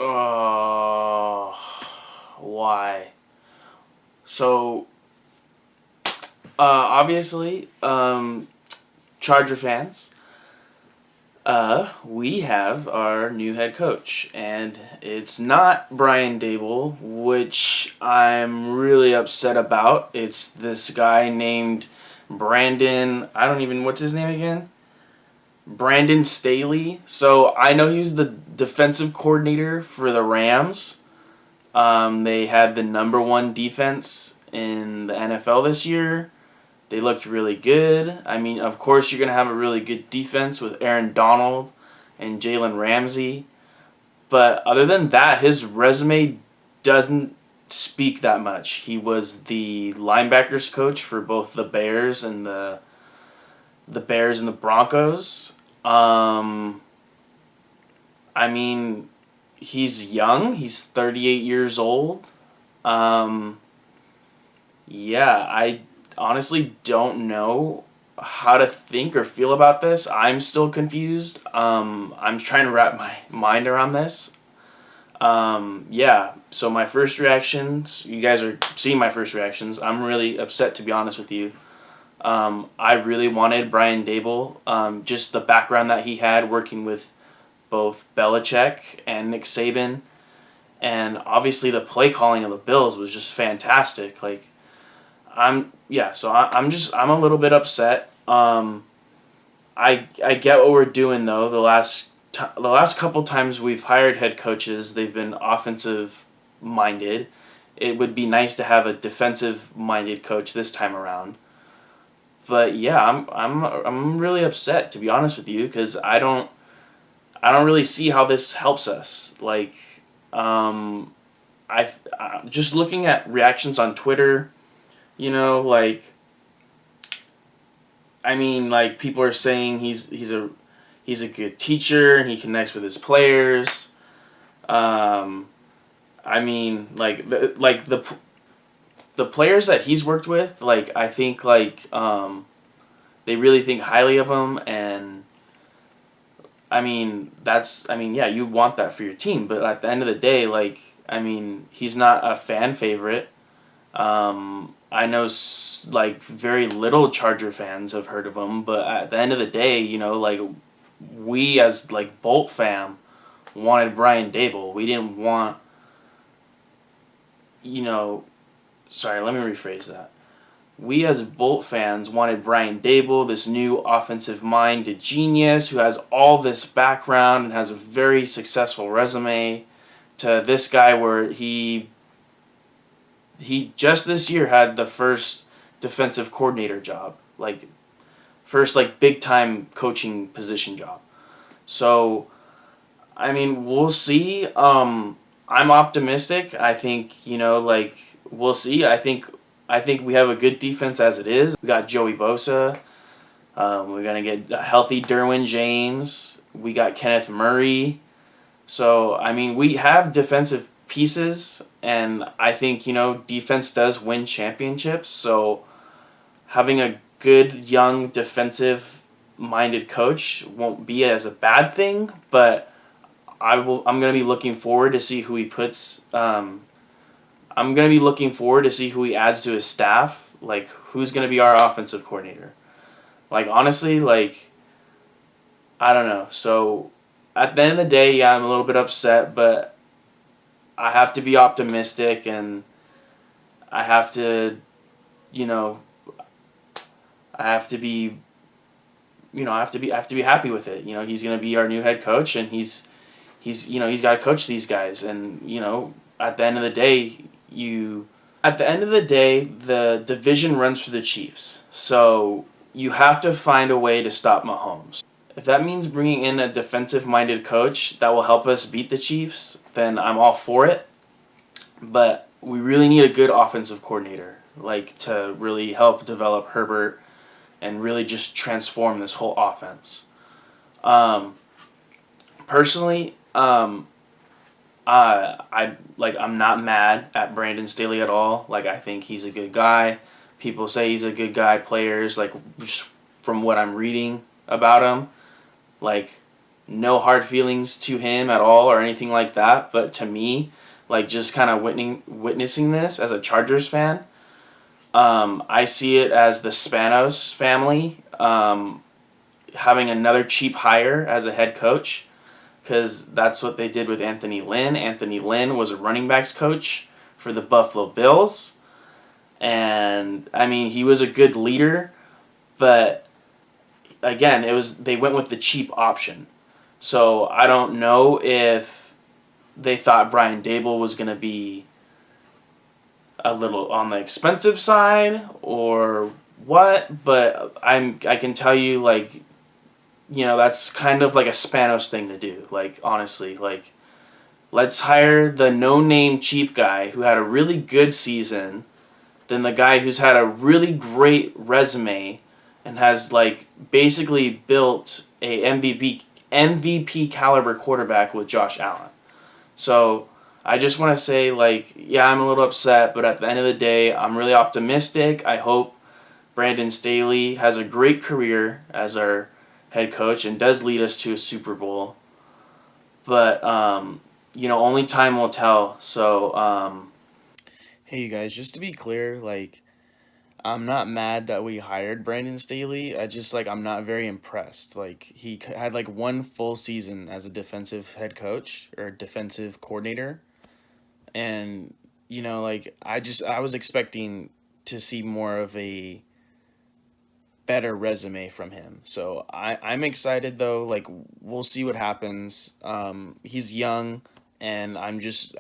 Uh, why? So, obviously, Charger fans, we have our new head coach, and it's not Brian Dable, which I'm really upset about. It's this guy named Brandon. I don't even. What's his name again? Brandon Staley. So I know he was the defensive coordinator for the Rams. They had the number one defense in the NFL this year. They looked really good. I mean, of course, you're going to have a really good defense with Aaron Donald and Jalen Ramsey. But other than that, his resume doesn't speak that much. He was the linebackers coach for both the Bears and the Bears and the Broncos. I mean, he's young. He's 38 years old. Yeah, I honestly don't know how to think or feel about this. I'm still confused. I'm trying to wrap my mind around this. Yeah, so my first reactions, you guys are seeing my first reactions. I'm really upset, to be honest with you. I really wanted Brian Dable, just the background that he had working with both Belichick and Nick Saban. And obviously the play calling of the Bills was just fantastic. Like, I'm a little bit upset. I get what we're doing though. The last couple times we've hired head coaches, they've been offensive minded. It would be nice to have a defensive minded coach this time around. But yeah, I'm really upset, to be honest with you, because I don't really see how this helps us. Like, just looking at reactions on Twitter, like, I mean, like, people are saying he's a good teacher and he connects with his players. I mean, like the players that he's worked with, like, I think, like, they really think highly of him. And I mean, yeah, you want that for your team, but at the end of the day, like, I mean, he's not a fan favorite. I know, like, very little Charger fans have heard of him, but at the end of the day, like, we as, like, Bolt fam wanted Brian Dable. We didn't want, sorry, let me rephrase that. We as Bolt fans wanted Brian Dable, this new offensive-minded genius who has all this background and has a very successful resume, to this guy where he just this year had the first defensive coordinator job, like, first, like, big-time coaching position job. So, I mean, we'll see. I'm optimistic. I think, like, we'll see. I think we have a good defense as it is. We got Joey Bosa. We're going to get a healthy Derwin James. We got Kenneth Murray. So, I mean, we have defensive pieces, and I think, defense does win championships. So, having a good, young, defensive-minded coach won't be as a bad thing, but I'm going to be looking forward to see who he puts. I'm going to be looking forward to see who he adds to his staff. Like, who's going to be our offensive coordinator? Like, honestly, like, I don't know. So, at the end of the day, yeah, I'm a little bit upset, but I have to be optimistic, and I have to, I have to be, I have to be happy with it. He's going to be our new head coach, and he's got to coach these guys, and at the end of the day, the division runs for the Chiefs. So you have to find a way to stop Mahomes. If that means bringing in a defensive-minded coach that will help us beat the Chiefs, then I'm all for it. But we really need a good offensive coordinator, like, to really help develop Herbert and really just transform this whole offense. Personally, I'm not mad at Brandon Staley at all. Like, I think he's a good guy. People say he's a good guy. Players, like, just from what I'm reading about him, like, no hard feelings to him at all or anything like that. But to me, like just kind of witnessing this as a Chargers fan, I see it as the Spanos family having another cheap hire as a head coach, because that's what they did with Anthony Lynn. Anthony Lynn was a running backs coach for the Buffalo Bills, and I mean he was a good leader, but again they went with the cheap option. So I don't know if they thought Brian Dable was going to be a little on the expensive side or what, but I can tell you, like, that's kind of like a Spanos thing to do. Like, honestly, like, let's hire the no-name cheap guy who had a really good season than the guy who's had a really great resume and has, like, basically built a MVP caliber quarterback with Josh Allen. So I just want to say, like, yeah, I'm a little upset, but at the end of the day, I'm really optimistic. I hope Brandon Staley has a great career as our head coach and does lead us to a Super Bowl. But, only time will tell. So, hey, you guys, just to be clear, like, I'm not mad that we hired Brandon Staley. I'm not very impressed. Like, he had, like, one full season as a defensive head coach or defensive coordinator. And, like, I was expecting to see more of a better resume from him. So I'm excited though. Like, we'll see what happens. He's young, and I just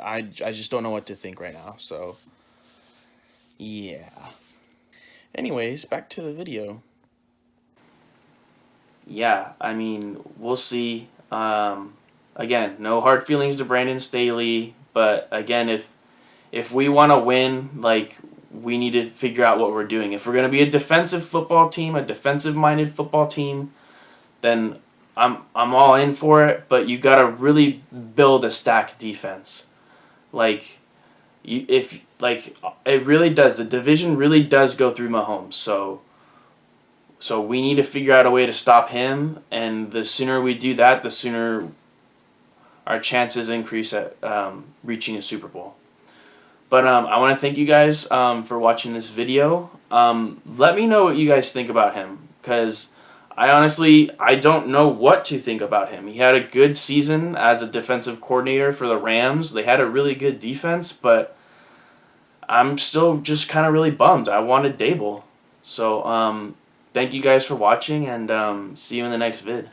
don't know what to think right now. So yeah. Anyways, back to the video. Yeah, I mean, we'll see. Again, no hard feelings to Brandon Staley, but again, if we want to win, like, we need to figure out what we're doing. If we're going to be a defensive football team, a defensive-minded football team, then I'm all in for it, but you got to really build a stacked defense. Like, it really does. The division really does go through Mahomes. So we need to figure out a way to stop him, and the sooner we do that, the sooner our chances increase at reaching a Super Bowl. But I want to thank you guys for watching this video. Let me know what you guys think about him, because I don't know what to think about him. He had a good season as a defensive coordinator for the Rams. They had a really good defense, but I'm still just kind of really bummed. I wanted Dable. So thank you guys for watching, and see you in the next vid.